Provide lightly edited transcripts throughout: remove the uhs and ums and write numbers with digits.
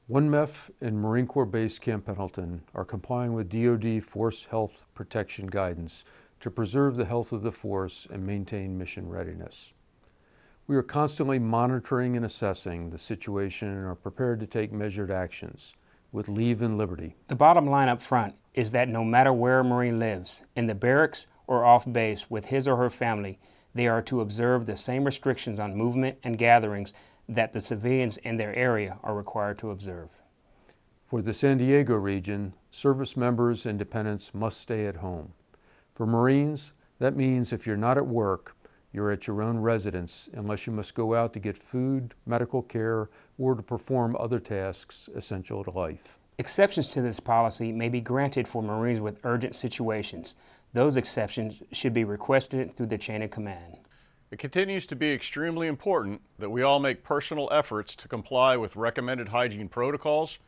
One MEF and Marine Corps Base Camp Pendleton are complying with DoD Force Health Protection guidance to preserve the health of the force and maintain mission readiness. We are constantly monitoring and assessing the situation and are prepared to take measured actions with leave and liberty. The bottom line up front is that no matter where a Marine lives, in the barracks or off base with his or her family, they are to observe the same restrictions on movement and gatherings that the civilians in their area are required to observe. For the San Diego region, service members and dependents must stay at home. For Marines, that means if you're not at work, you're at your own residence unless you must go out to get food, medical care, or to perform other tasks essential to life. Exceptions to this policy may be granted for Marines with urgent situations. Those exceptions should be requested through the chain of command. It continues to be extremely important that we all make personal efforts to comply with recommended hygiene protocols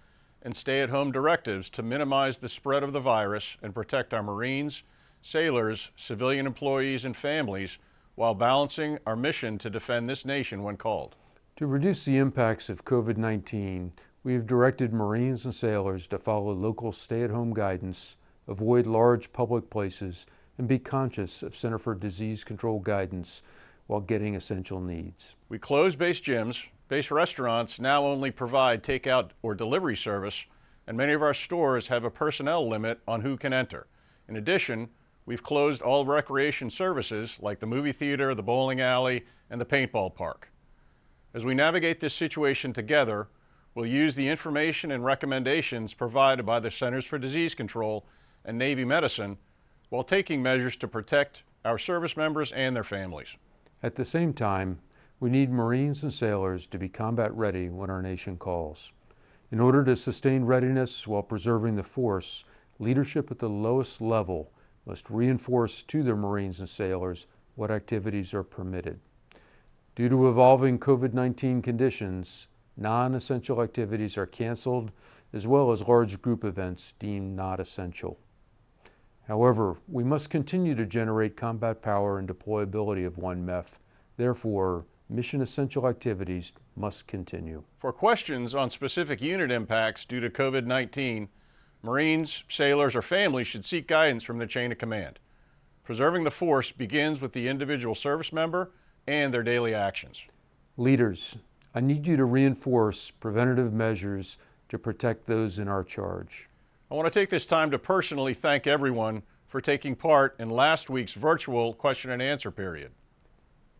and stay-at-home directives to minimize the spread of the virus and protect our Marines, sailors, civilian employees, and families while balancing our mission to defend this nation when called. To reduce the impacts of COVID-19, we have directed Marines and sailors to follow local stay-at-home guidance, avoid large public places, and be conscious of Center for Disease Control guidance while getting essential needs. We closed base gyms. Base restaurants now only provide takeout or delivery service, and many of our stores have a personnel limit on who can enter. In addition, we've closed all recreation services like the movie theater, the bowling alley, and the paintball park. As we navigate this situation together, we'll use the information and recommendations provided by the Centers for Disease Control and Navy Medicine while taking measures to protect our service members and their families. At the same time, we need Marines and sailors to be combat ready when our nation calls. In order to sustain readiness while preserving the force, leadership at the lowest level must reinforce to their Marines and sailors what activities are permitted. Due to evolving COVID-19 conditions, non-essential activities are canceled, as well as large group events deemed not essential. However, we must continue to generate combat power and deployability of one MEF. Therefore, mission essential activities must continue. For questions on specific unit impacts due to COVID-19, Marines, sailors, or families should seek guidance from the chain of command. Preserving the force begins with the individual service member and their daily actions. Leaders, I need you to reinforce preventative measures to protect those in our charge. I want to take this time to personally thank everyone for taking part in last week's virtual question and answer period.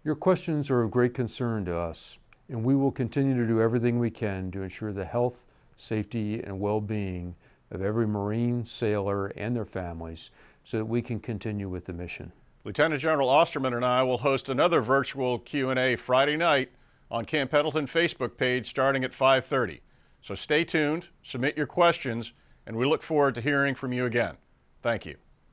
Your questions are of great concern to us, and we will continue to do everything we can to ensure the health, safety, and well-being of every Marine, sailor, and their families so that we can continue with the mission. Lieutenant General Osterman and I will host another virtual Q&A Friday night on Camp Pendleton Facebook page starting at 5:30. So stay tuned, submit your questions, and we look forward to hearing from you again. Thank you.